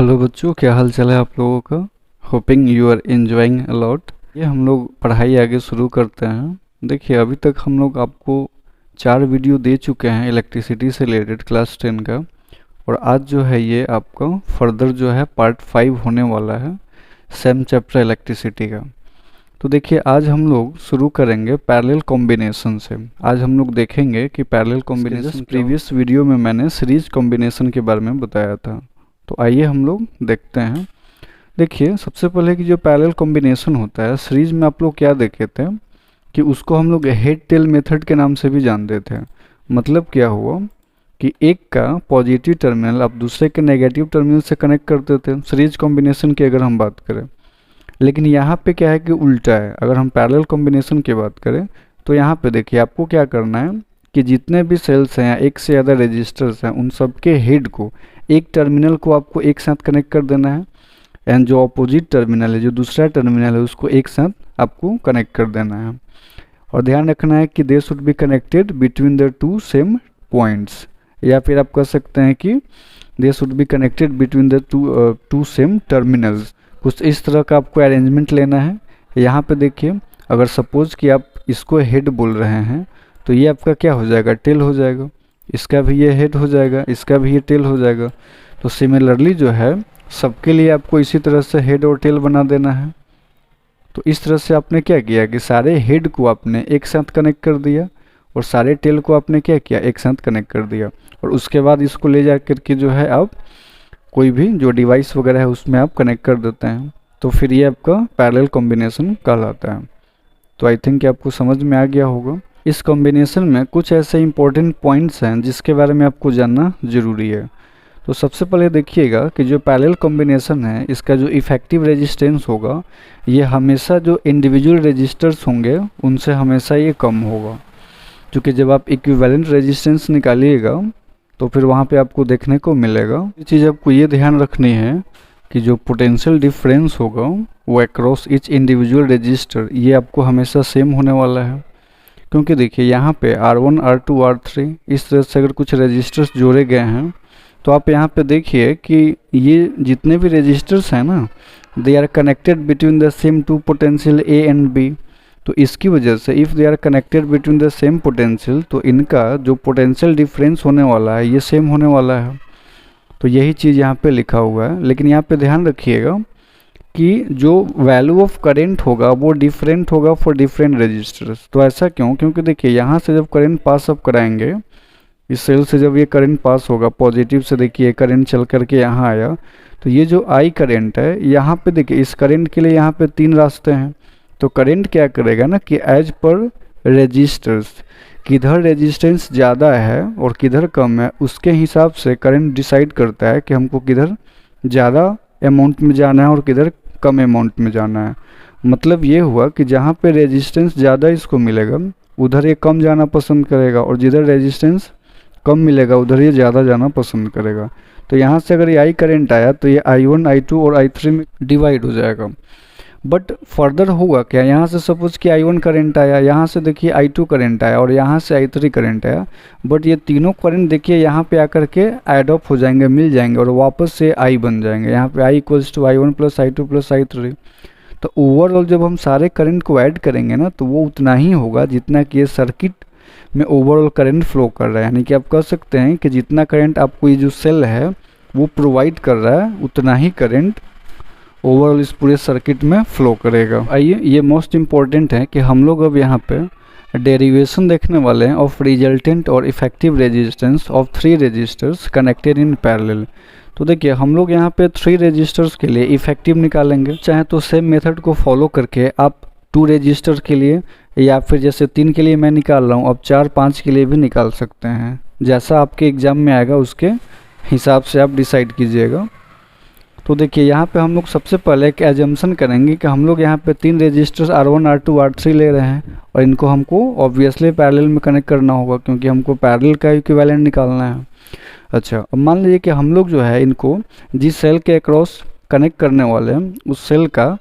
Hello बच्चों, क्या हाल चाल है आप लोगों का। Hoping you are enjoying a lot. ये हम लोग पढ़ाई आगे शुरू करते हैं। देखिए, अभी तक हम लोग आपको 4 वीडियो दे चुके हैं इलेक्ट्रिसिटी से रिलेटेड क्लास 10 का। और आज जो है ये आपका फर्दर जो है पार्ट 5 होने वाला है सेम चैप्टर इलेक्ट्रिसिटी का। तो देखिए, आज हम लोग शुरू करेंगे पैरेलल कॉम्बिनेशन से। आज हम लोग देखेंगे कि पैरेलल कॉम्बिनेशन प्रीवियस वीडियो में मैंने सीरीज कॉम्बिनेशन के बारे में बताया था। तो आइए हम लोग देखते हैं। देखिए, सबसे पहले कि जो पैरेलल कॉम्बिनेशन होता है सीरीज में, आप लोग क्या देखे थे कि उसको हम लोग हेड टेल मेथड के नाम से भी जानते थे। मतलब क्या हुआ कि एक का पॉजिटिव टर्मिनल आप दूसरे के नेगेटिव टर्मिनल से कनेक्ट करते थे सीरीज कॉम्बिनेशन की अगर हम बात करें। लेकिन यहाँ पे क्या है कि उल्टा है। अगर हम पैरेलल कॉम्बिनेशन की बात करें तो यहाँ पे देखिए, आपको क्या करना है कि जितने भी सेल्स हैं या एक से ज़्यादा रजिस्टर्स हैं, उन सब के हेड को, एक टर्मिनल को आपको एक साथ कनेक्ट कर देना है। एंड जो अपोजिट टर्मिनल है, जो दूसरा टर्मिनल है, उसको एक साथ आपको कनेक्ट कर देना है। और ध्यान रखना है कि they should be connected between the two same points, या फिर आप कह सकते हैं कि they should be connected between the two same terminals. कुछ इस तरह का आपको अरेंजमेंट लेना है। यहाँ पे देखिए, अगर सपोज कि आप इसको हेड बोल रहे हैं तो ये आपका क्या हो जाएगा, टेल हो जाएगा। इसका भी ये हेड हो जाएगा, इसका भी ये टेल हो जाएगा। तो सिमिलरली जो है सबके लिए आपको इसी तरह से हेड और टेल बना देना है। तो इस तरह से आपने क्या किया कि सारे हेड को आपने एक साथ कनेक्ट कर दिया और सारे टेल को आपने क्या किया, एक साथ कनेक्ट कर दिया। और उसके बाद इसको ले जा करके जो है आप कोई भी जो डिवाइस वगैरह है उसमें आप कनेक्ट कर देते हैं। तो फिर ये आपका पैरेलल कॉम्बिनेशन कहलाता है। तो आई थिंक आपको समझ में आ गया होगा। इस कॉम्बिनेशन में कुछ ऐसे इंपॉर्टेंट पॉइंट्स हैं जिसके बारे में आपको जानना ज़रूरी है। तो सबसे पहले देखिएगा कि जो पैरेलल कॉम्बिनेशन है, इसका जो इफ़ेक्टिव रेजिस्टेंस होगा, ये हमेशा जो इंडिविजुअल रेजिस्टर्स होंगे उनसे हमेशा ये कम होगा। क्योंकि जब आप इक्विवेलेंट रेजिस्टेंस निकालिएगा तो फिर वहाँ पे आपको देखने को मिलेगा। ये चीज़ आपको ये ध्यान रखनी है कि जो पोटेंशियल डिफरेंस होगा वो अक्रॉस ईच इंडिविजुअल रजिस्टर, ये आपको हमेशा सेम होने वाला है। क्योंकि देखिए, यहाँ पे R1, R2, R3 इस तरह से अगर कुछ रजिस्टर्स जोड़े गए हैं तो आप यहाँ पे देखिए कि ये जितने भी रजिस्टर्स हैं ना, they are connected between the same two potential A and B। तो इसकी वजह से if they are connected between the same potential, तो इनका जो पोटेंशियल डिफरेंस होने वाला है ये सेम होने वाला है। तो यही चीज़ यहाँ पे लिखा हुआ है। लेकिन यहाँ पे ध्यान रखिएगा कि जो वैल्यू ऑफ करंट होगा वो डिफरेंट होगा फॉर डिफरेंट रजिस्टर्स। तो ऐसा क्यों? क्योंकि देखिए, यहाँ से जब करंट पास अप कराएंगे, इस सेल से जब ये करंट पास होगा पॉजिटिव से, देखिए करंट चल करके यहाँ आया, तो ये जो आई करंट है, यहाँ पे देखिए इस करंट के लिए यहाँ पे 3 रास्ते हैं। तो करंट क्या करेगा ना कि एज पर रजिस्टर्स, किधर रेजिस्टेंस ज़्यादा है और किधर कम है, उसके हिसाब से करंट डिसाइड करता है कि हमको किधर ज़्यादा अमाउंट में जाना है और किधर कम अमाउंट में जाना है। मतलब ये हुआ कि जहाँ पे रेजिस्टेंस ज़्यादा इसको मिलेगा उधर ये कम जाना पसंद करेगा, और जिधर रेजिस्टेंस कम मिलेगा उधर ये ज़्यादा जाना पसंद करेगा। तो यहाँ से अगर ये आई करंट आया तो ये I1, I2 और I3 में डिवाइड हो जाएगा। बट फर्दर होगा क्या, यहाँ से सपोज कि I1 करंट आया, यहाँ से देखिए I2 करंट आया और यहाँ से I3 करंट आया। बट ये तीनों करंट देखिए यहाँ पे आकर के ऐड अप हो जाएंगे, मिल जाएंगे और वापस से I बन जाएंगे। यहाँ पे I equals to I1 plus I2 plus I3। तो ओवरऑल जब हम सारे करंट को ऐड करेंगे ना, तो वो उतना ही होगा जितना कि ये सर्किट में ओवरऑल करंट फ्लो कर रहा है। यानी कि आप कह सकते हैं कि जितना करंट आपको ये जो सेल है वो प्रोवाइड कर रहा है, उतना ही करंट ओवरऑल इस पूरे सर्किट में फ्लो करेगा। आइए, ये मोस्ट इम्पॉर्टेंट है कि हम लोग अब यहाँ पे डेरिवेशन देखने वाले हैं ऑफ रिजल्टेंट और effective resistance of 3 resistors connected in parallel. तो देखिए, हम लोग यहाँ पे 3 रजिस्टर्स के लिए इफेक्टिव निकालेंगे। चाहे तो सेम मेथड को फॉलो करके आप 2 रजिस्टर के लिए, या फिर जैसे 3 के लिए मैं निकाल रहा हूँ, अब 4, 5 के लिए भी निकाल सकते हैं। जैसा आपके एग्जाम में आएगा उसके हिसाब से आप डिसाइड कीजिएगा। तो देखिए, यहाँ पे हम लोग सबसे पहले एक एजम्पशन करेंगे कि हम लोग यहाँ पे 3 रजिस्टर्स R1, R2, R3 ले रहे हैं और इनको हमको ऑब्वियसली पैरेलल में कनेक्ट करना होगा, क्योंकि हमको पैरेलल का इक्विवेलेंट निकालना है। अच्छा, अब मान लीजिए कि हम लोग जो है इनको जिस सेल के अक्रॉस कनेक्ट करने वाले हैं, उस सेल का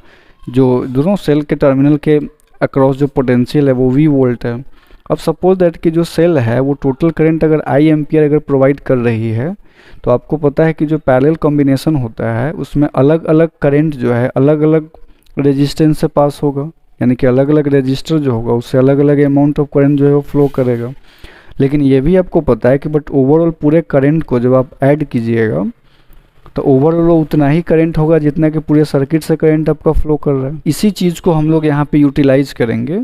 जो दोनों सेल के टर्मिनल के अक्रॉस जो पोटेंशियल है वो V वोल्ट है। अब सपोज दैट कि जो सेल है वो टोटल करंट अगर आई एम्पियर अगर प्रोवाइड कर रही है, तो आपको पता है कि जो पैरेलल कॉम्बिनेशन होता है उसमें अलग अलग करंट जो है अलग अलग रेजिस्टेंस से पास होगा, यानी कि अलग अलग रेजिस्टर जो होगा उससे अलग अलग अमाउंट ऑफ करंट जो है वो फ्लो करेगा। लेकिन ये भी आपको पता है कि बट ओवरऑल पूरे करंट को जब आप ऐड कीजिएगा तो ओवरऑल उतना ही करंट होगा जितना कि पूरे सर्किट से करंट आपका फ्लो कर रहा है। इसी चीज़ को हम लोग यहाँ पे यूटिलाइज करेंगे।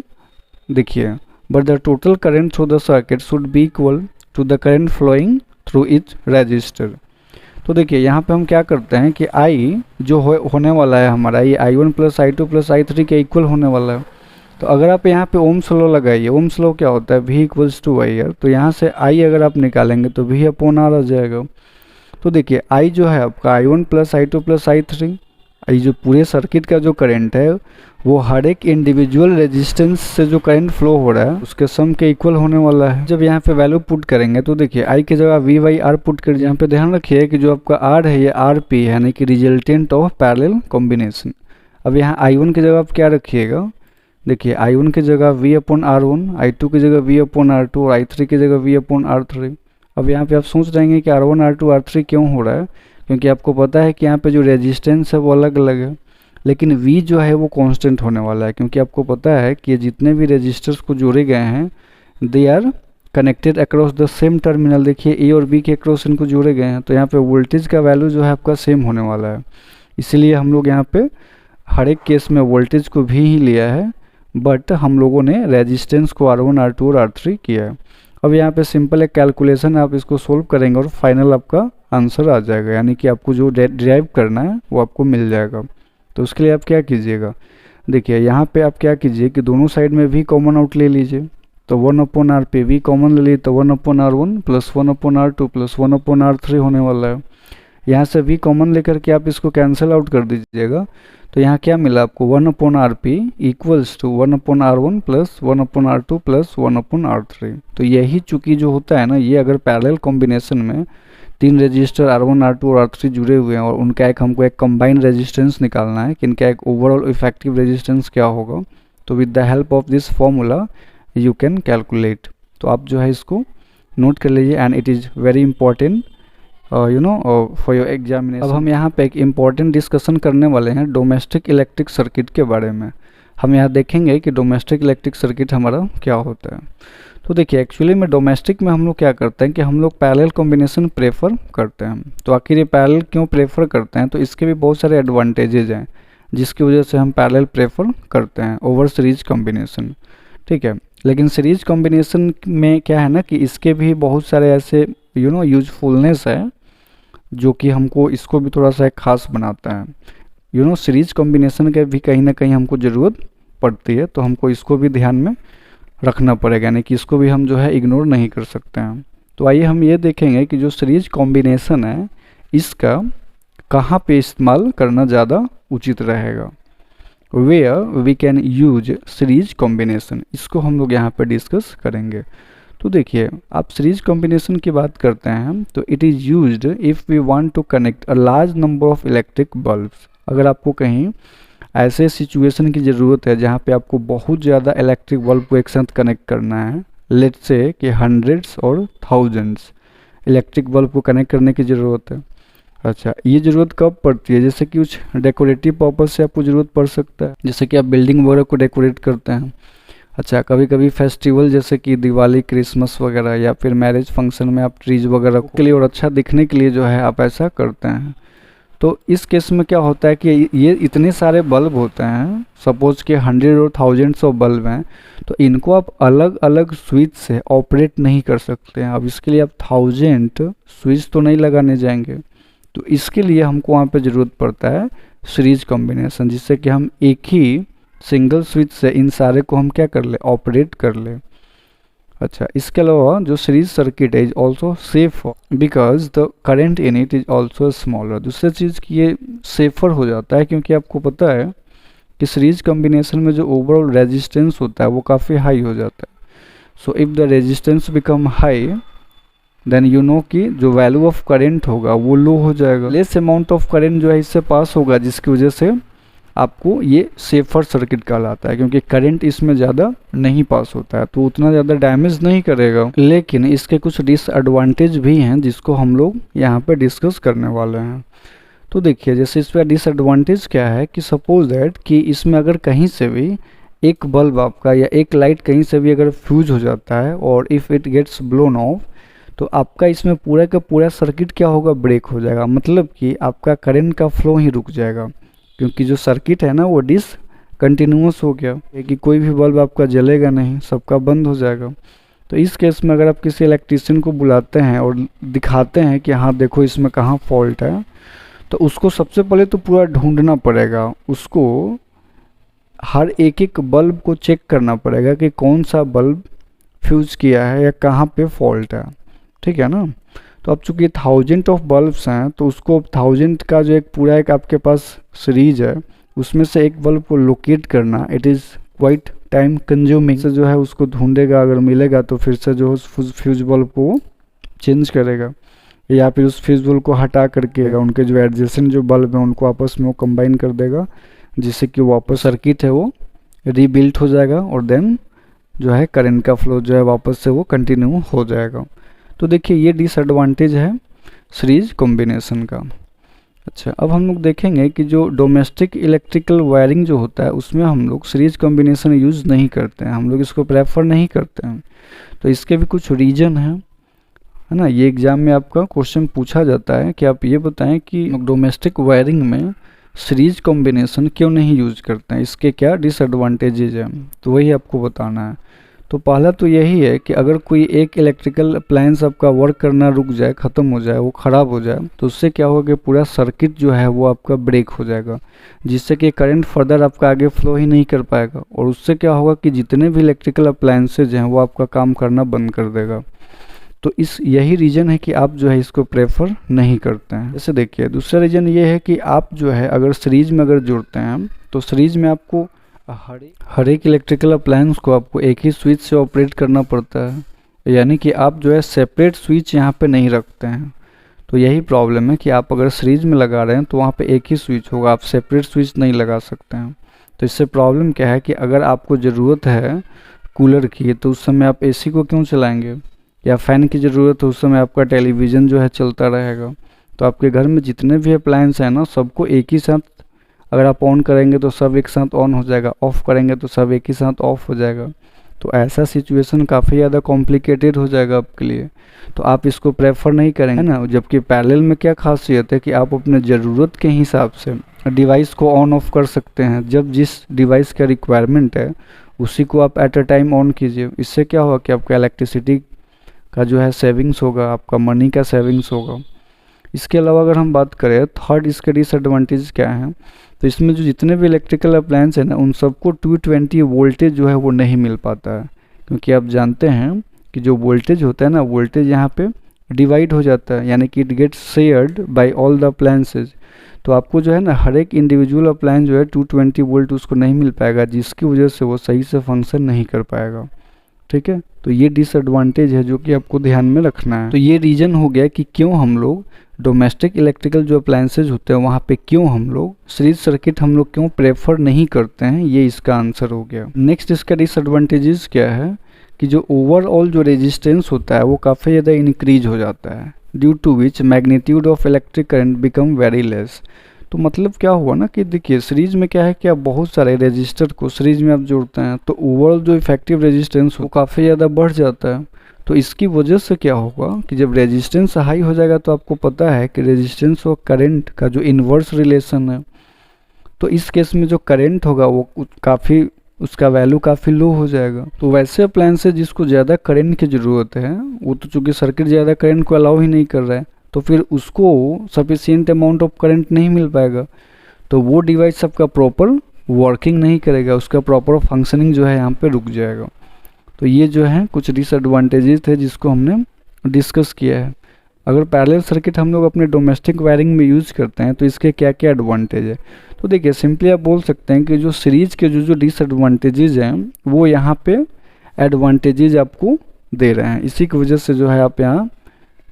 देखिए, but the total current through the circuit should be equal to the current flowing through each resistor. तो देखिए यहाँ पे हम क्या करते हैं कि आई जो होने वाला है हमारा, ये I1 plus I2 plus I3 के इक्वल होने वाला है। तो अगर आप यहाँ पे ओम्स लॉ लगाइए, ओम्स लॉ क्या होता है, V equals to I R, तो यहाँ से I अगर आप निकालेंगे तो V अपॉन आर आ जाएगा। तो देखिए I जो है आपका I1 plus I2 plus I3, ये जो पूरे सर्किट का जो करंट है वो हर एक इंडिविजुअल रेजिस्टेंस से जो करंट फ्लो हो रहा है उसके सम के इक्वल होने वाला है। जब यहाँ पे वैल्यू पुट करेंगे तो देखिए I की जगह V बाई आर पुट कर, यहाँ पे ध्यान रखिए कि जो आपका R है ये RP है, यानी कि रिजल्टेंट ऑफ पैरेलल कॉम्बिनेशन। अब यहाँ I1 की जगह आप क्या रखिएगा, देखिए I1 की जगह V अपॉन R1, I2 की जगह V अपॉन R2 और I3 की जगह V अपॉन R3। अब यहाँ पे आप सोच रहेंगे कि R1 R2 R3 क्यों हो रहा है, क्योंकि आपको पता है कि यहाँ पे जो रेजिस्टेंस है वो अलग अलग है, लेकिन V जो है वो कांस्टेंट होने वाला है, क्योंकि आपको पता है कि जितने भी रेजिस्टर्स को जोड़े गए हैं they are connected across the same terminal. देखिए A और B के अक्रॉस इनको जोड़े गए हैं, तो यहाँ पे वोल्टेज का वैल्यू जो है आपका सेम होने वाला है। इसीलिए हम लोग यहाँ पे हर एक केस में वोल्टेज को भी ही लिया है, बट हम लोगों ने रेजिस्टेंस को R1 R2 और R3 किया है। अब यहाँ पे सिंपल एक कैलकुलेशन आप इसको सोल्व करेंगे और फाइनल आपका आंसर आ जाएगा, यानी कि आपको जो डिराइव करना है वो आपको मिल जाएगा। तो उसके लिए आप क्या कीजिएगा, देखिए यहाँ पे आप क्या कीजिए कि दोनों साइड में V कॉमन आउट ले लीजिए, तो 1 अपॉन आर पे V कॉमन ले लीजिए तो 1 upon R1 plus 1 upon R2 plus 1 upon R3 होने वाला है। यहाँ से V कॉमन लेकर के आप इसको कैंसिल आउट कर दीजिएगा, तो यहाँ क्या मिला आपको 1 upon R P equals to 1 upon R1 plus 1 upon R2 plus 1 upon R3। तो यही चूँकि जो होता है ना, ये अगर पैरेलल कॉम्बिनेशन में तीन रजिस्टर R1 R2 और R3 जुड़े हुए हैं और उनका एक हमको एक कंबाइंड रेजिस्टेंस निकालना है कि इनका एक ओवरऑल इफेक्टिव रेजिस्टेंस क्या होगा, तो with the help of this formula you can calculate. तो आप जो है इसको नोट कर लीजिए and it is very important for your examination. अब हम यहाँ पे एक इम्पॉर्टेंट डिस्कशन करने वाले हैं डोमेस्टिक इलेक्ट्रिक सर्किट के बारे में। हम यहाँ देखेंगे कि डोमेस्टिक इलेक्ट्रिक सर्किट हमारा क्या होता है। तो देखिए एक्चुअली में डोमेस्टिक में हम लोग क्या करते हैं कि हम लोग पैरेलल कॉम्बिनेशन प्रेफर करते हैं। तो आखिर ये पैरेलल क्यों प्रेफर करते हैं, तो इसके भी बहुत सारे एडवांटेजेज हैं जिसकी वजह से हम पैरेलल प्रेफर करते हैं ओवर सीरीज कॉम्बिनेशन, ठीक है। लेकिन सीरीज कॉम्बिनेशन में क्या है ना कि इसके भी बहुत सारे ऐसे यूजफुलनेस है जो कि हमको इसको भी थोड़ा सा एक खास बनाता है। सीरीज कॉम्बिनेशन के भी कहीं ना कहीं हमको ज़रूरत पड़ती है, तो हमको इसको भी ध्यान में रखना पड़ेगा, यानी कि इसको भी हम जो है इग्नोर नहीं कर सकते हैं। तो आइए हम ये देखेंगे कि जो सीरीज कॉम्बिनेशन है इसका कहाँ पे इस्तेमाल करना ज़्यादा उचित रहेगा, where we can use series combination, इसको हम लोग यहाँ पर डिस्कस करेंगे। तो देखिए आप सीरीज कॉम्बिनेशन की बात करते हैं तो it is used if we want to connect a large number of electric bulbs. अगर आपको कहीं ऐसे सिचुएशन की ज़रूरत है जहाँ पे आपको बहुत ज़्यादा इलेक्ट्रिक बल्ब को एक साथ कनेक्ट करना है, लेट्स से कि हंड्रेड्स और थाउजेंड्स इलेक्ट्रिक बल्ब को कनेक्ट करने की ज़रूरत है। अच्छा, ये ज़रूरत कब पड़ती है, जैसे कि कुछ डेकोरेटिव पर्पज़ से आपको ज़रूरत पड़ सकता है, जैसे कि आप बिल्डिंग वगैरह को डेकोरेट करते हैं। अच्छा, कभी कभी फेस्टिवल जैसे कि दिवाली, क्रिसमस वगैरह या फिर मैरिज फंक्शन में आप ट्रीज वगैरह के लिए और अच्छा दिखने के लिए जो है आप ऐसा करते हैं। तो इस केस में क्या होता है कि ये इतने सारे बल्ब होते हैं, सपोज कि 100 और थाउजेंड्स ऑफ बल्ब हैं, तो इनको आप अलग अलग स्विच से ऑपरेट नहीं कर सकते हैं। अब इसके लिए आप 1000 स्विच तो नहीं लगाने जाएंगे, तो इसके लिए हमको वहाँ पे ज़रूरत पड़ता है सीरीज कॉम्बिनेशन, जिससे कि हम एक ही सिंगल स्विच से इन सारे को हम क्या कर ले, ऑपरेट कर ले। अच्छा, इसके अलावा जो सीरीज सर्किट है is also safe because the current in it is also smaller. दूसरी चीज़ कि ये सेफर हो जाता है क्योंकि आपको पता है कि सीरीज कॉम्बिनेशन में जो ओवरऑल रेजिस्टेंस होता है वो काफ़ी हाई हो जाता है। So if the resistance become high then you know कि जो वैल्यू ऑफ करंट होगा वो लो हो जाएगा, लेस अमाउंट ऑफ करंट जो है इससे पास होगा, जिसकी वजह से आपको ये सेफर सर्किट कहलाता है, क्योंकि करंट इसमें ज़्यादा नहीं पास होता है तो उतना ज़्यादा डैमेज नहीं करेगा। लेकिन इसके कुछ डिसएडवांटेज भी हैं जिसको हम लोग यहाँ पे डिस्कस करने वाले हैं। तो देखिए, जैसे इस पर डिसएडवांटेज क्या है कि सपोज दैट कि इसमें अगर कहीं से भी एक बल्ब आपका या एक लाइट कहीं से भी अगर फ्यूज हो जाता है और if it gets blown off, तो आपका इसमें पूरा का पूरा सर्किट क्या होगा, ब्रेक हो जाएगा। मतलब कि आपका करंट का फ्लो ही रुक जाएगा, क्योंकि जो सर्किट है ना वो डिसकंटिन्यूअस हो गया कि कोई भी बल्ब आपका जलेगा नहीं, सबका बंद हो जाएगा। तो इस केस में अगर आप किसी इलेक्ट्रीशियन को बुलाते हैं और दिखाते हैं कि हाँ देखो इसमें कहाँ फॉल्ट है, तो उसको सबसे पहले तो पूरा ढूंढना पड़ेगा, उसको हर एक एक बल्ब को चेक करना पड़ेगा कि कौन सा बल्ब फ्यूज किया है या कहाँ पे फॉल्ट है, ठीक है ना। तो अब चूँकि 1000 ऑफ बल्ब्स हैं तो उसको 1000 का जो एक पूरा एक आपके पास सीरीज है उसमें से एक बल्ब को लोकेट करना, it is quiet time consuming. से जो है उसको ढूंढेगा, अगर मिलेगा तो फिर से जो फ्यूज बल्ब को चेंज करेगा या फिर उस फ्यूज बल्ब को हटा करके उनके जो एडजेसेंट जो बल्ब हैं उनको आपस में वो कंबाइन कर देगा, जिससे कि वापस सर्किट है वो रीबिल्ट हो जाएगा और देन जो है करंट का फ्लो जो है वापस से वो कंटिन्यू हो जाएगा। तो देखिए ये डिसएडवांटेज है सीरीज कॉम्बिनेशन का। अच्छा, अब हम लोग देखेंगे कि जो डोमेस्टिक इलेक्ट्रिकल वायरिंग जो होता है उसमें हम लोग सीरीज कॉम्बिनेशन यूज़ नहीं करते हैं, हम लोग इसको प्रेफर नहीं करते हैं। तो इसके भी कुछ रीज़न है ना। ये एग्ज़ाम में आपका क्वेश्चन पूछा जाता है कि आप ये बताएं कि डोमेस्टिक वायरिंग में सीरीज कॉम्बिनेशन क्यों नहीं यूज करते हैं, इसके क्या डिसएडवांटेजेज हैं, तो वही आपको बताना है। तो पहला तो यही है कि अगर कोई एक इलेक्ट्रिकल अप्लायंस आपका वर्क करना रुक जाए, ख़त्म हो जाए, वो ख़राब हो जाए, तो उससे क्या होगा कि पूरा सर्किट जो है वो आपका ब्रेक हो जाएगा, जिससे कि करंट फर्दर आपका आगे फ्लो ही नहीं कर पाएगा और उससे क्या होगा कि जितने भी इलेक्ट्रिकल अप्लायंसेज हैं वो आपका काम करना बंद कर देगा। तो यही रीज़न है कि आप जो है इसको प्रेफर नहीं करते हैं। जैसे देखिए दूसरा रीज़न ये है कि आप जो है अगर सीरीज में अगर जुड़ते हैं तो सीरीज में आपको हर एक इलेक्ट्रिकल अप्लायंस को आपको एक ही स्विच से ऑपरेट करना पड़ता है, यानी कि आप जो है सेपरेट स्विच यहाँ पे नहीं रखते हैं। तो यही प्रॉब्लम है कि आप अगर सीरीज में लगा रहे हैं तो वहाँ पे एक ही स्विच होगा, आप सेपरेट स्विच नहीं लगा सकते हैं। तो इससे प्रॉब्लम क्या है कि अगर आपको ज़रूरत है कूलर की तो उस समय आप AC को क्यों चलाएँगे, या फ़ैन की ज़रूरत है उस समय आपका टेलीविज़न जो है चलता रहेगा। तो आपके घर में जितने भी अप्लायंस हैं ना सबको एक ही साथ अगर आप ऑन करेंगे तो सब एक साथ ऑन हो जाएगा, ऑफ़ करेंगे तो सब एक ही साथ ऑफ हो जाएगा। तो ऐसा सिचुएशन काफ़ी ज़्यादा कॉम्प्लिकेटेड हो जाएगा आपके लिए, तो आप इसको प्रेफर नहीं करेंगे ना। जबकि पैरेलल में क्या खासियत है कि आप अपने ज़रूरत के हिसाब से डिवाइस को ऑन ऑफ कर सकते हैं, जब जिस डिवाइस का रिक्वायरमेंट है उसी को आप एट अ टाइम ऑन कीजिए। इससे क्या होगा कि आपका इलेक्ट्रिसिटी का जो है सेविंग्स होगा, आपका मनी का सेविंग्स होगा। इसके अलावा अगर हम बात करें थर्ड इसके डिसएडवांटेज क्या है, तो इसमें जो जितने भी इलेक्ट्रिकल अप्लायंस है ना उन सबको 220 वोल्टेज जो है वो नहीं मिल पाता है, क्योंकि आप जानते हैं कि जो वोल्टेज होता है ना वोल्टेज यहाँ पे डिवाइड हो जाता है, यानी कि it gets shared by all the appliances. तो आपको जो है ना हर एक इंडिविजुअल अप्लायंस जो है 220 वोल्ट उसको नहीं मिल पाएगा, जिसकी वजह से वो सही से फंक्शन नहीं कर पाएगा, ठीक है। तो ये डिसएडवांटेज है जो कि आपको ध्यान में रखना है। तो ये रीज़न हो गया कि क्यों हम लोग डोमेस्टिक इलेक्ट्रिकल जो अप्लायंसेज होते हैं वहाँ पे क्यों हम लोग सीरीज सर्किट हम लोग क्यों प्रेफर नहीं करते हैं, ये इसका आंसर हो गया। नेक्स्ट इसका डिसएडवांटेजेस क्या है कि जो ओवरऑल जो रेजिस्टेंस होता है वो काफ़ी ज़्यादा इंक्रीज हो जाता है, due to which magnitude of electric current become very less. तो मतलब क्या हुआ ना कि देखिए सीरीज में क्या है कि आप बहुत सारे रेजिस्टर को सीरीज में आप जोड़ते हैं तो ओवरऑल जो इफेक्टिव रेजिस्टेंस वो काफ़ी ज़्यादा बढ़ जाता है। तो इसकी वजह से क्या होगा कि जब रेजिस्टेंस हाई हो जाएगा तो आपको पता है कि रेजिस्टेंस और करंट का जो इन्वर्स रिलेशन है, तो इस केस में जो करंट होगा वो काफ़ी उसका वैल्यू काफ़ी लो हो जाएगा। तो वैसे अप्लायंसेज जिसको ज़्यादा करंट की ज़रूरत है वो तो चूँकि सर्किट ज़्यादा करंट को अलाउ ही नहीं कर रहा है, तो फिर उसको सफिशिएंट अमाउंट ऑफ करंट नहीं मिल पाएगा, तो वो डिवाइस आपका प्रॉपर वर्किंग नहीं करेगा, उसका प्रॉपर फंक्शनिंग जो है यहाँ पे रुक जाएगा। तो ये जो है कुछ डिसएडवांटेजेस थे जिसको हमने डिस्कस किया है। अगर पैरेलल सर्किट हम लोग अपने डोमेस्टिक वायरिंग में यूज़ करते हैं तो इसके क्या क्या एडवांटेज है, तो देखिए सिंपली आप बोल सकते हैं कि जो सीरीज के जो डिसएडवांटेजेस हैं वो यहाँ पे एडवांटेजेस आपको दे रहे हैं, इसी की वजह से जो है आप यहाँ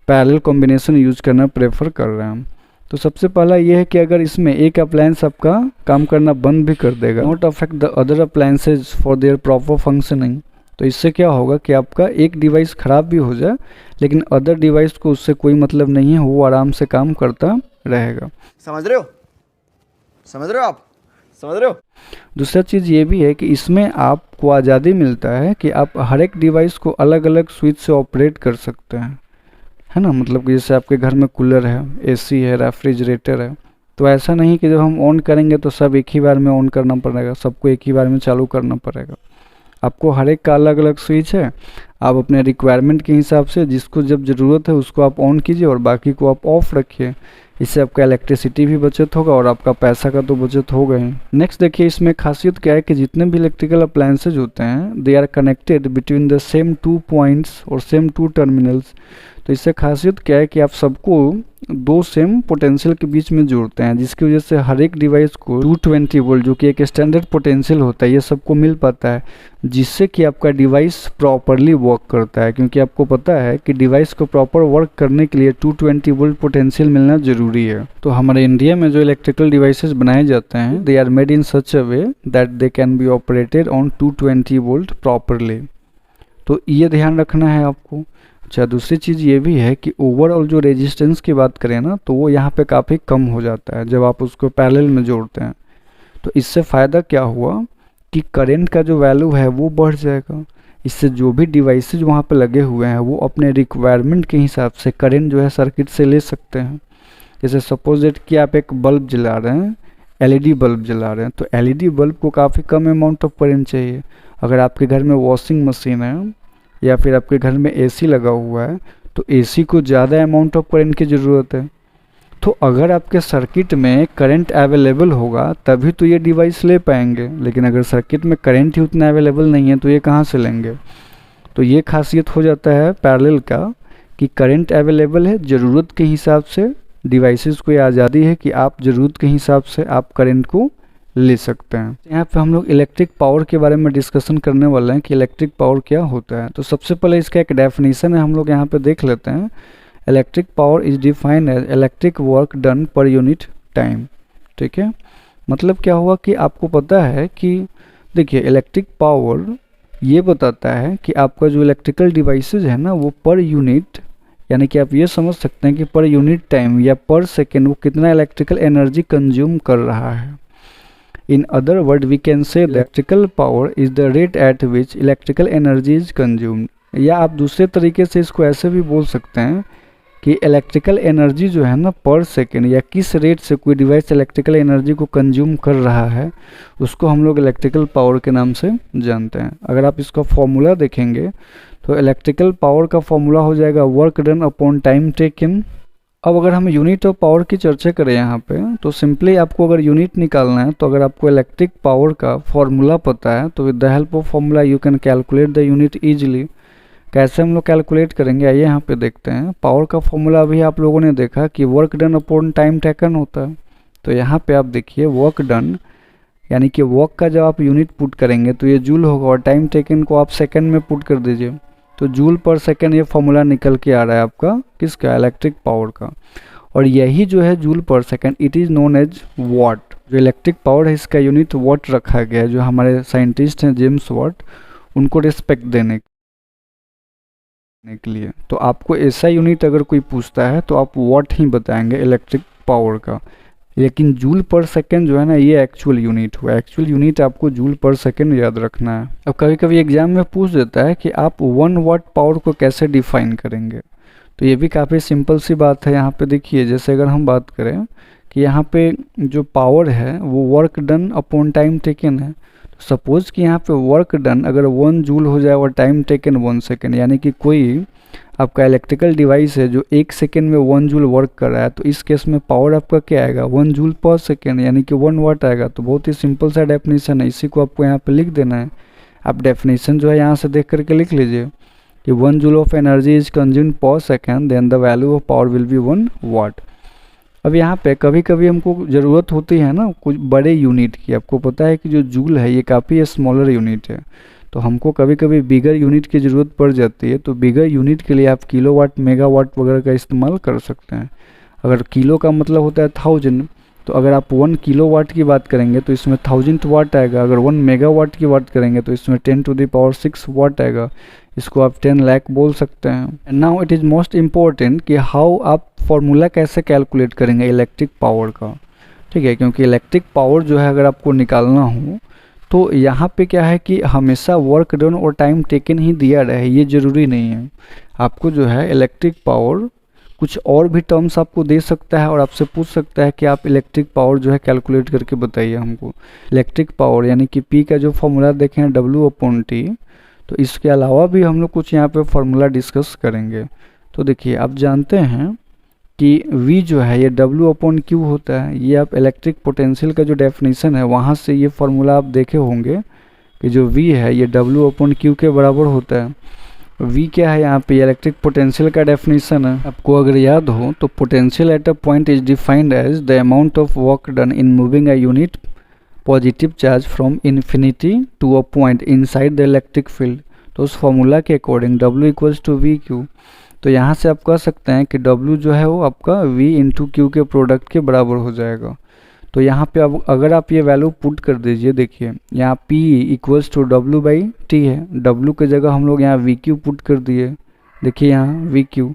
पैरेलल कॉम्बिनेशन यूज करना प्रेफर कर रहे हैं। तो सबसे पहला ये है कि अगर इसमें एक अप्लायंस आपका काम करना बंद भी कर देगा, not affect the other appliances for their proper functioning, तो इससे क्या होगा कि आपका एक डिवाइस ख़राब भी हो जाए लेकिन अदर डिवाइस को उससे कोई मतलब नहीं है, वो आराम से काम करता रहेगा। समझ रहे हो? समझ रहे हो आप? समझ रहे हो? दूसरा चीज़ ये भी है कि इसमें आपको आज़ादी मिलता है कि आप हर एक डिवाइस को अलग अलग स्विच से ऑपरेट कर सकते हैं, है ना। मतलब कि जैसे आपके घर में कूलर है, एसी है, रेफ्रिजरेटर है, तो ऐसा नहीं कि जब हम ऑन करेंगे तो सब एक ही बार में ऑन करना पड़ेगा, सबको एक ही बार में चालू करना पड़ेगा। आपको हर एक का अलग अलग स्विच है, आप अपने रिक्वायरमेंट के हिसाब से जिसको जब ज़रूरत है उसको आप ऑन कीजिए और बाकी को आप ऑफ रखिए। इससे आपका इलेक्ट्रिसिटी भी बचत होगा और आपका पैसा का तो बचत होगा ही। नेक्स्ट देखिए, इसमें खासियत क्या है कि जितने भी इलेक्ट्रिकल अप्लायंसेज होते हैं they are connected between the same 2 points और सेम 2 टर्मिनल्स। तो इससे खासियत क्या है कि आप सबको 2 सेम पोटेंशियल के बीच में जोड़ते हैं, जिसकी वजह से हर एक डिवाइस को 220 वोल्ट जो कि एक स्टैंडर्ड पोटेंशियल होता है ये सबको मिल पाता है, जिससे कि आपका डिवाइस प्रॉपरली वर्क करता है। क्योंकि आपको पता है कि डिवाइस को प्रॉपर वर्क करने के लिए 220 वोल्ट पोटेंशियल मिलना ज़रूरी है। तो हमारे इंडिया में जो इलेक्ट्रिकल डिवाइसेस बनाए जाते हैं they are made in such a way that they can be operated on 220 volt properly, तो ये ध्यान रखना है आपको। अच्छा, दूसरी चीज़ ये भी है कि ओवरऑल जो रेजिस्टेंस की बात करें ना तो वो यहाँ पे काफ़ी कम हो जाता है जब आप उसको पैरेलल में जोड़ते हैं। तो इससे फ़ायदा क्या हुआ कि करंट का जो वैल्यू है वो बढ़ जाएगा। इससे जो भी डिवाइसेज वहाँ पे लगे हुए हैं वो अपने रिक्वायरमेंट के हिसाब से करंट जो है सर्किट से ले सकते हैं। जैसे सपोज दैट कि आप एक बल्ब जला रहे हैं, एलईडी बल्ब जला रहे हैं, तो एलईडी बल्ब को काफ़ी कम अमाउंट ऑफ करंट चाहिए। अगर आपके घर में वॉशिंग मशीन है या फिर आपके घर में एसी लगा हुआ है तो एसी को ज़्यादा अमाउंट ऑफ करंट की ज़रूरत है। तो अगर आपके सर्किट में करंट अवेलेबल होगा तभी तो ये डिवाइस ले पाएंगे, लेकिन अगर सर्किट में करंट ही उतना अवेलेबल नहीं है तो ये कहाँ से लेंगे। तो ये खासियत हो जाता है पैरेलल का कि करंट अवेलेबल है, ज़रूरत के हिसाब से डिवाइसेस को ये आज़ादी है कि आप ज़रूरत के हिसाब से आप करंट को ले सकते हैं। यहाँ पे हम लोग इलेक्ट्रिक पावर के बारे में डिस्कशन करने वाले हैं कि इलेक्ट्रिक पावर क्या होता है। तो सबसे पहले इसका एक डेफिनेशन है, हम लोग यहाँ पे देख लेते हैं। Electric power is defined as electric work done per unit time. ठीक है, मतलब क्या हुआ कि आपको पता है कि देखिए इलेक्ट्रिक पावर ये बताता है कि आपका जो इलेक्ट्रिकल डिवाइसेज है ना वो पर यूनिट, यानी कि आप ये समझ सकते हैं कि पर यूनिट टाइम या पर सेकेंड वो कितना इलेक्ट्रिकल एनर्जी कंज्यूम कर रहा है। In other words, we can say electrical power is the rate at which electrical energy is consumed। या आप दूसरे तरीके से इसको ऐसे भी बोल सकते हैं कि इलेक्ट्रिकल एनर्जी जो है ना पर सेकेंड या किस रेट से कोई डिवाइस इलेक्ट्रिकल एनर्जी को कंज्यूम कर रहा है उसको हम लोग इलेक्ट्रिकल पावर के नाम से जानते हैं। अगर आप इसका फॉर्मूला देखेंगे तो इलेक्ट्रिकल पावर का फॉर्मूला हो जाएगा work done upon time taken. अब अगर हम यूनिट ऑफ पावर की चर्चा करें यहाँ पे तो सिंपली आपको अगर यूनिट निकालना है तो अगर आपको इलेक्ट्रिक पावर का फॉर्मूला पता है तो with the help of formula you can calculate the unit easily. कैसे हम लोग कैलकुलेट करेंगे आइए यहाँ पे देखते हैं। पावर का फॉर्मूला अभी आप लोगों ने देखा कि work done upon time taken होता है। तो यहाँ पे आप देखिए वर्क डन यानी कि वर्क का जब आप यूनिट पुट करेंगे तो ये जूल होगा और टाइम टेकन को आप सेकेंड में पुट कर दीजिए तो जूल पर सेकेंड ये फॉर्मूला निकल के आ रहा है आपका किसका, इलेक्ट्रिक पावर का। और यही जो है joule per second it is known as watt. जो इलेक्ट्रिक पावर है इसका यूनिट वाट रखा गया है, जो हमारे साइंटिस्ट हैं जेम्स वाट उनको रिस्पेक्ट देने के लिए। तो आपको ऐसा यूनिट अगर कोई पूछता है तो आप वाट ही बताएंगे इलेक्ट्रिक पावर का, लेकिन जूल पर सेकेंड जो है ना ये एक्चुअल यूनिट हुआ। एक्चुअल यूनिट आपको जूल पर सेकेंड याद रखना है। अब कभी कभी एग्जाम में पूछ देता है कि आप 1 वाट पावर को कैसे डिफाइन करेंगे, तो ये भी काफ़ी सिंपल सी बात है। यहाँ पे देखिए जैसे अगर हम बात करें कि यहाँ पे जो पावर है वो work done upon time taken है। तो सपोज कि यहाँ पे वर्क डन अगर 1 जूल हो जाए और टाइम टेकन 1 सेकेंड, यानी कि कोई आपका इलेक्ट्रिकल डिवाइस है जो 1 सेकेंड में 1 जूल वर्क कर रहा है, तो इस केस में पावर आपका क्या आएगा 1 जूल पर सेकेंड यानी कि 1 वाट आएगा। तो बहुत ही सिंपल सा डेफिनेशन है, इसी को आपको यहाँ पे लिख देना है। आप डेफिनेशन जो है यहाँ से देख करके लिख लीजिए कि 1 joule of energy is consumed per second then the value of power will be 1 watt. अब यहाँ पे कभी कभी हमको ज़रूरत होती है ना कुछ बड़े यूनिट की। आपको पता है कि जो जूल है ये काफ़ी स्मॉलर यूनिट है, तो हमको कभी कभी बिगर यूनिट की ज़रूरत पड़ जाती है। तो बिगर यूनिट के लिए आप किलोवाट मेगावाट वगैरह का इस्तेमाल कर सकते हैं। अगर किलो का मतलब होता है 1000, तो अगर आप 1 किलोवाट की बात करेंगे तो इसमें 1000 वाट आएगा। अगर 1 मेगावाट की बात करेंगे तो इसमें 10⁶ वाट आएगा। इसको आप 10 लाख बोल सकते हैं। And now it is most important कि हाउ आप फॉर्मूला कैसे कैलकुलेट करेंगे इलेक्ट्रिक पावर का, ठीक है, क्योंकि इलेक्ट्रिक पावर जो है अगर आपको निकालना हो तो यहाँ पे क्या है कि हमेशा वर्क डन और टाइम टेकन ही दिया रहे, ये ज़रूरी नहीं है। आपको जो है इलेक्ट्रिक पावर कुछ और भी टर्म्स आपको दे सकता है और आपसे पूछ सकता है कि आप इलेक्ट्रिक पावर जो है कैलकुलेट करके बताइए हमको। इलेक्ट्रिक पावर यानी कि पी का जो फॉर्मूला देखें हैं W/T, तो इसके अलावा भी हम लोग कुछ यहाँ पे फॉर्मूला डिस्कस करेंगे। तो देखिए आप जानते हैं कि V जो है ये W/Q होता है। ये आप इलेक्ट्रिक पोटेंशियल का जो डेफिनेशन है वहाँ से ये फार्मूला आप देखे होंगे कि जो V है ये W/Q के बराबर होता है। V क्या है यहाँ पे इलेक्ट्रिक पोटेंशियल का डेफिनेशन है। आपको अगर याद हो तो potential at a point is defined as the amount of work done in moving a unit positive charge from infinity to a point inside the electric field. तो उस फॉर्मूला के अकॉर्डिंग W = VQ। तो यहाँ से आप कह सकते हैं कि W जो है वो आपका V × Q के प्रोडक्ट के बराबर हो जाएगा। तो यहाँ पे अब अगर आप ये वैल्यू पुट कर दीजिए, देखिए यहाँ P = W/T है। W की जगह हम लोग यहाँ VQ पुट कर दिए, देखिए यहाँ VQ,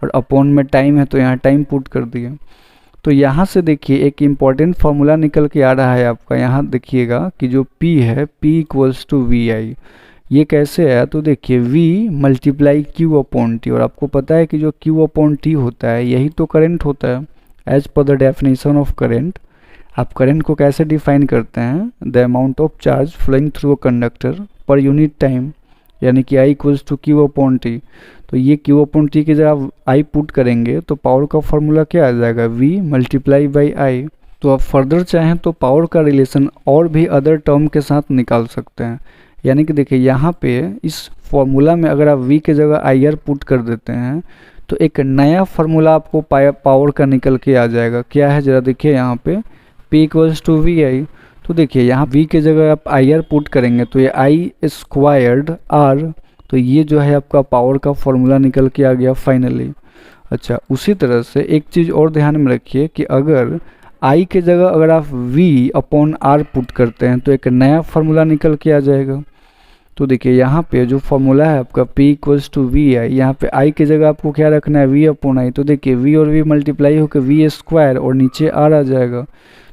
और अपॉन में टाइम है तो यहाँ टाइम पुट कर दिए। तो यहाँ से देखिए एक इम्पॉर्टेंट फार्मूला निकल के आ रहा है आपका। यहाँ देखिएगा कि जो P है P = VI। ये कैसे है तो देखिए V × Q/T, और आपको पता है कि जो Q/T होता है यही तो करंट होता है as per the definition of current. आप करंट को कैसे डिफाइन करते हैं, the amount of charge flowing through a conductor per unit time, यानी कि I = Q/T। तो ये Q/T की जगह आप I पुट करेंगे तो पावर का फॉर्मूला क्या आ जाएगा, V × I। तो आप फर्दर चाहें तो पावर का रिलेशन और भी अदर टर्म के साथ निकाल सकते हैं। यानी कि देखिए यहाँ पे इस फॉर्मूला में अगर आप V की जगह IR पुट कर देते हैं तो एक नया फार्मूला आपको पावर का निकल के आ जाएगा। क्या है ज़रा देखिए यहाँ पे P = VI। तो देखिए यहाँ V की जगह आप IR पुट करेंगे तो ये I²R, तो ये जो है आपका पावर का फॉर्मूला निकल के आ गया फाइनली। अच्छा, उसी तरह से एक चीज़ और ध्यान में रखिए कि अगर I की जगह अगर आप V/R पुट करते हैं तो एक नया फार्मूला निकल के आ जाएगा। तो देखिए यहाँ पे जो फार्मूला है आपका P = VI, यहाँ पे I की जगह आपको क्या रखना है, V/I। तो देखिए V और V मल्टीप्लाई होकर V² और नीचे R आ जाएगा।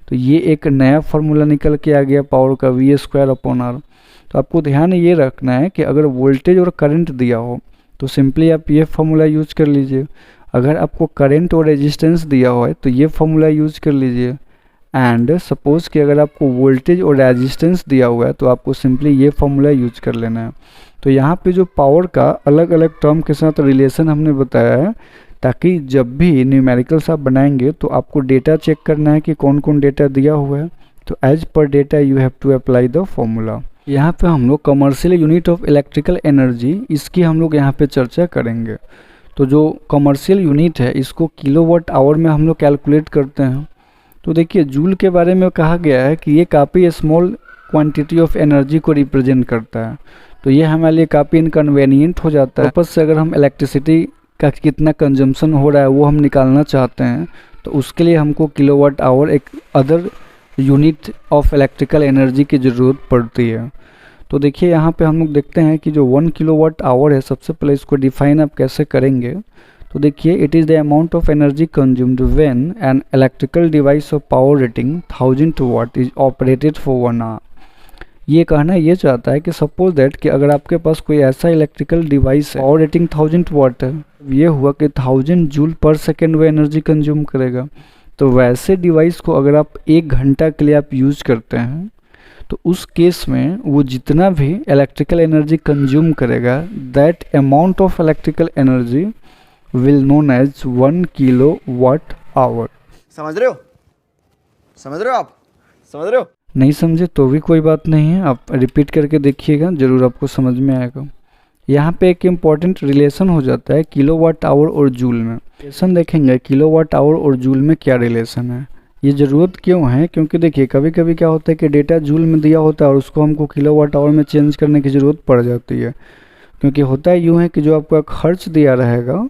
तो ये एक नया फार्मूला निकल के आ गया पावर का V²/R। तो आपको ध्यान ये रखना है कि अगर वोल्टेज और करंट दिया हो तो सिंपली आप ये फार्मूला यूज कर लीजिए। अगर आपको करंट और रेजिस्टेंस दिया हो तो ये फार्मूला यूज कर लीजिए। एंड सपोज कि अगर आपको वोल्टेज और रेजिस्टेंस दिया हुआ है तो आपको सिंपली ये फार्मूला यूज कर लेना है। तो यहाँ पे जो पावर का अलग अलग टर्म के साथ रिलेशन हमने बताया है, ताकि जब भी न्यूमेरिकल्स आप बनाएंगे तो आपको डेटा चेक करना है कि कौन कौन डेटा दिया हुआ है। तो as per data you have to apply the formula. यहाँ पे हम लोग commercial unit of electrical energy, इसकी हम लोग यहाँ पे चर्चा करेंगे। तो जो कमर्शियल यूनिट है इसको kWh में हम लोग कैलकुलेट करते हैं। तो देखिए जूल के बारे में कहा गया है कि ये काफ़ी स्मॉल क्वांटिटी ऑफ एनर्जी को रिप्रेजेंट करता है। तो ये हमारे लिए काफ़ी इनकन्वीनियंट हो जाता है। वापस से अगर हम इलेक्ट्रिसिटी का कितना कंजम्पशन हो रहा है वो हम निकालना चाहते हैं तो उसके लिए हमको kWh एक other unit of electrical energy की ज़रूरत पड़ती है। तो देखिए यहाँ पे हम लोग देखते हैं कि जो 1 kWh है, सबसे पहले इसको डिफाइन आप कैसे करेंगे। तो देखिए it is the amount of energy consumed when an electrical device of power rating 1000 watt is operated for 1 hour. ये कहना ये चाहता है कि सपोज दैट कि अगर आपके पास कोई ऐसा इलेक्ट्रिकल डिवाइस है, पावर रेटिंग 1000 वाट है, ये हुआ कि 1000 जूल पर सेकेंड वो एनर्जी कंज्यूम करेगा। तो वैसे डिवाइस को अगर आप 1 घंटा के लिए आप यूज करते हैं तो उस केस में वो जितना भी इलेक्ट्रिकल एनर्जी कंज्यूम करेगा, that amount of electrical energy will known as 1 kWh। समझ रहे हो, समझ रहे हो आप, समझ रहे हो? नहीं समझे तो भी कोई बात नहीं है, आप रिपीट करके देखिएगा, ज़रूर आपको समझ में आएगा। यहाँ पे एक इम्पॉर्टेंट रिलेशन हो जाता है kWh और जूल में। रिलेशन देखेंगे kWh और जूल में क्या रिलेशन है, ये ज़रूरत क्यों है, क्योंकि देखिए कभी कभी क्या होता है कि डेटा जूल में दिया होता है और उसको हमको kWh में चेंज करने की ज़रूरत पड़ जाती है। क्योंकि होता है यूँ है कि जो आपका खर्च दिया रहेगा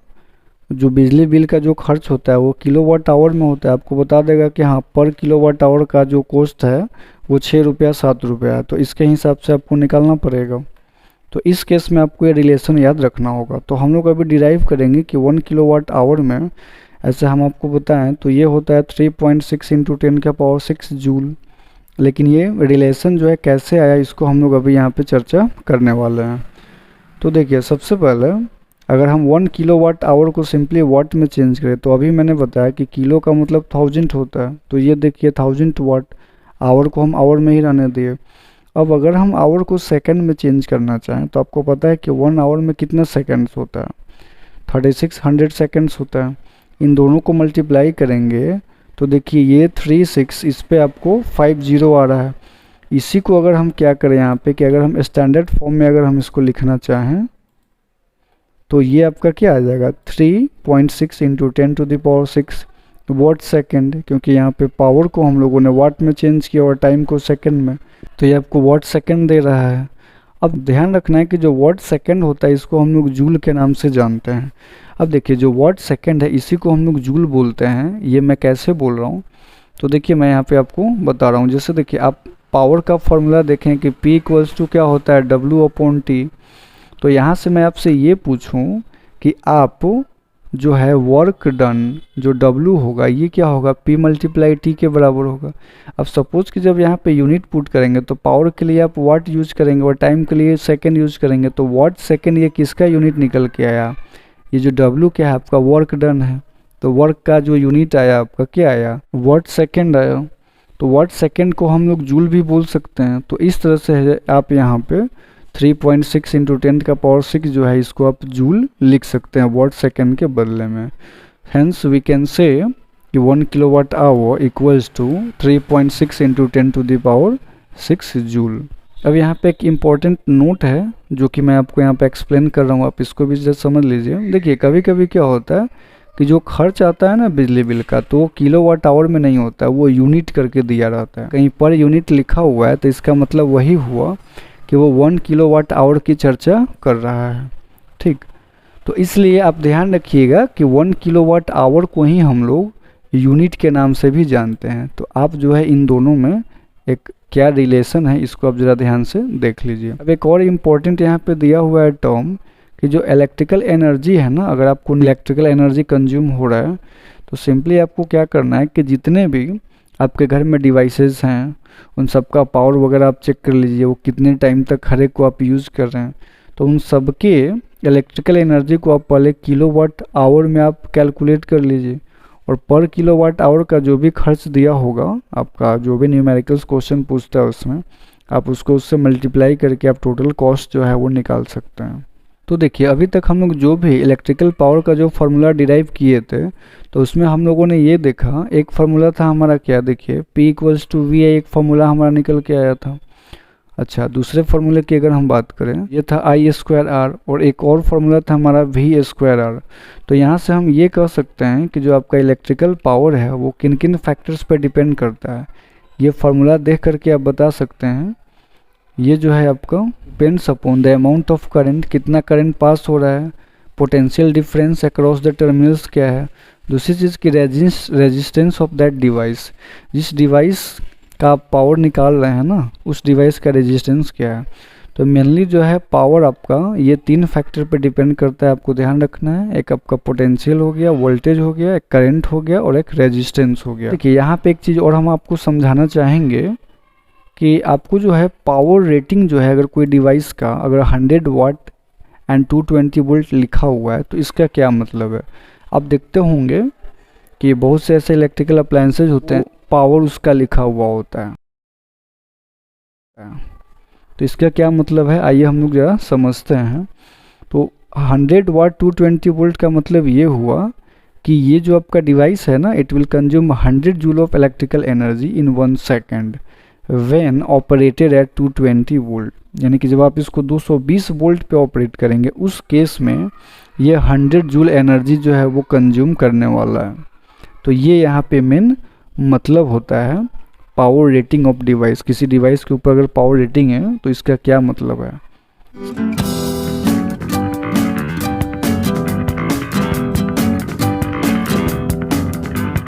जो बिजली बिल का जो खर्च होता है वो किलोवाट आवर में होता है। आपको बता देगा कि हाँ पर किलोवाट आवर का जो कॉस्ट है वो 6 रुपया 7 रुपया है, तो इसके हिसाब से आपको निकालना पड़ेगा। तो इस केस में आपको ये रिलेशन याद रखना होगा। तो हम लोग अभी डिराइव करेंगे कि 1 किलोवाट आवर में, ऐसे हम आपको बताएं तो ये होता है 3.6 इंटू 10⁻6 जूल। लेकिन ये रिलेशन जो है कैसे आया, इसको हम लोग अभी यहाँ पे चर्चा करने वाले हैं। तो देखिए सबसे पहले अगर हम 1 किलोवाट आवर को सिंपली वाट में चेंज करें, तो अभी मैंने बताया कि किलो का मतलब 1000 होता है, तो ये देखिए 1000 वाट, आवर को हम आवर में ही रहने दिए। अब अगर हम आवर को सेकंड में चेंज करना चाहें तो आपको पता है कि 1 आवर में कितना सेकंड्स होता है, 3600 सेकंड्स होता है। इन दोनों को मल्टीप्लाई करेंगे तो देखिए ये 36, इस पे आपको 50 आ रहा है। इसी को अगर हम क्या करें यहाँ पे कि अगर हम स्टैंडर्ड फॉर्म में अगर हम इसको लिखना चाहें तो ये आपका क्या आ जाएगा 3.6 इंटू 10⁻6 वाट सेकंड, क्योंकि यहाँ पे पावर को हम लोगों ने वाट में चेंज किया और टाइम को सेकंड में, तो ये आपको वाट सेकंड दे रहा है। अब ध्यान रखना है कि जो वाट सेकंड होता है इसको हम लोग जूल के नाम से जानते हैं। अब देखिए जो वाट सेकंड है इसी को हम लोग जूल बोलते हैं। ये मैं कैसे बोल रहा हूँ तो देखिए मैं यहाँ पे आपको बता रहा हूँ। जैसे देखिए आप पावर का फॉर्मूला देखें कि P इक्वल्स टू क्या होता है W/T। तो यहाँ से मैं आपसे ये पूछूं कि आप जो है वर्क डन जो W होगा ये क्या होगा P × T के बराबर होगा। अब सपोज कि जब यहाँ पे यूनिट पुट करेंगे तो पावर के लिए आप वाट यूज करेंगे और टाइम के लिए सेकंड यूज करेंगे, तो वाट सेकंड ये किसका यूनिट निकल के आया, ये जो W क्या है आपका वर्क डन है, तो वर्क का जो यूनिट आया आपका क्या आया वाट सेकंड आया। तो वाट सेकंड को हम लोग जूल भी बोल सकते हैं। तो इस तरह से आप यहाँ पे 3.6 इंटू 10⁻6 जो है इसको आप जूल लिख सकते हैं वाट सेकंड के बदले में। हेंस वी कैन से कि 1 kilowatt hour equals to 3.6 into 10⁻6 joule. अब यहाँ पे एक इम्पॉर्टेंट नोट है जो कि मैं आपको यहाँ पे एक्सप्लेन कर रहा हूँ, आप इसको भी जस्ट समझ लीजिए। देखिए कभी कभी क्या होता है कि जो खर्च आता है ना बिजली बिल का, तो वो किलोवाट आवर में नहीं होता है, वो यूनिट करके दिया रहता है। कहीं पर यूनिट लिखा हुआ है तो इसका मतलब वही हुआ कि वो 1 किलोवाट आवर की चर्चा कर रहा है। ठीक, तो इसलिए आप ध्यान रखिएगा कि 1 किलोवाट आवर को ही हम लोग यूनिट के नाम से भी जानते हैं। तो आप जो है इन दोनों में एक क्या रिलेशन है इसको आप ज़रा ध्यान से देख लीजिए। अब एक और इम्पोर्टेंट यहाँ पे दिया हुआ है टर्म कि जो इलेक्ट्रिकल एनर्जी है ना, अगर आपको इलेक्ट्रिकल एनर्जी कंज्यूम हो रहा है तो सिंपली आपको क्या करना है कि जितने भी आपके घर में डिवाइसेस हैं उन सब का पावर वगैरह आप चेक कर लीजिए, वो कितने टाइम तक हर एक को आप यूज़ कर रहे हैं। तो उन सब के इलेक्ट्रिकल एनर्जी को आप पहले किलोवाट आवर में आप कैलकुलेट कर लीजिए, और पर किलोवाट आवर का जो भी खर्च दिया होगा आपका, जो भी न्यूमेरिकल्स क्वेश्चन पूछता है उसमें आप उसको उससे मल्टीप्लाई करके आप टोटल कॉस्ट जो है वो निकाल सकते हैं। तो देखिए अभी तक हम लोग जो भी इलेक्ट्रिकल पावर का जो फार्मूला डिराइव किए थे तो उसमें हम लोगों ने ये देखा, एक फार्मूला था हमारा क्या, देखिए P = VI एक फार्मूला हमारा निकल के आया था। अच्छा, दूसरे फार्मूले की अगर हम बात करें ये था I²R, और एक और फार्मूला था हमारा V²R। तो यहाँ से हम ये कह सकते हैं कि जो आपका इलेक्ट्रिकल पावर है वो किन किन फैक्टर्स पर डिपेंड करता है। ये फार्मूला देख करके आप बता सकते हैं। ये जो है आपका depends upon the amount of current, कितना करंट पास हो रहा है, potential difference across the terminals क्या है, दूसरी चीज़ की रेजिस्टेंस ऑफ दैट डिवाइस, जिस डिवाइस का आप पावर निकाल रहे हैं ना उस डिवाइस का रेजिस्टेंस क्या है। तो मेनली जो है पावर आपका ये 3 फैक्टर पे डिपेंड करता है, आपको ध्यान रखना है। एक आपका पोटेंशियल हो गया, वोल्टेज हो गया, एक करंट हो गया और एक रेजिस्टेंस हो गया। देखिए यहाँ पे एक चीज़ और हम आपको समझाना चाहेंगे कि आपको जो है पावर रेटिंग जो है, अगर कोई डिवाइस का अगर 100 वाट एंड 220 वोल्ट लिखा हुआ है तो इसका क्या मतलब है। आप देखते होंगे कि बहुत से ऐसे इलेक्ट्रिकल अप्लायंसेज होते हैं पावर उसका लिखा हुआ होता है, तो इसका क्या मतलब है आइए हम लोग ज़रा समझते हैं। तो 100 वाट 220 वोल्ट का मतलब ये हुआ कि ये जो आपका डिवाइस है ना, it will consume 100 joule of electrical energy in 1 second when operated at 220 volt. यानी कि जब आप इसको 220 वोल्ट पे ऑपरेट करेंगे उस केस में ये 100 जूल एनर्जी जो है वो कंज्यूम करने वाला है। तो ये यहाँ पे मेन मतलब होता है पावर रेटिंग ऑफ डिवाइस। किसी डिवाइस के ऊपर अगर पावर रेटिंग है तो इसका क्या मतलब है।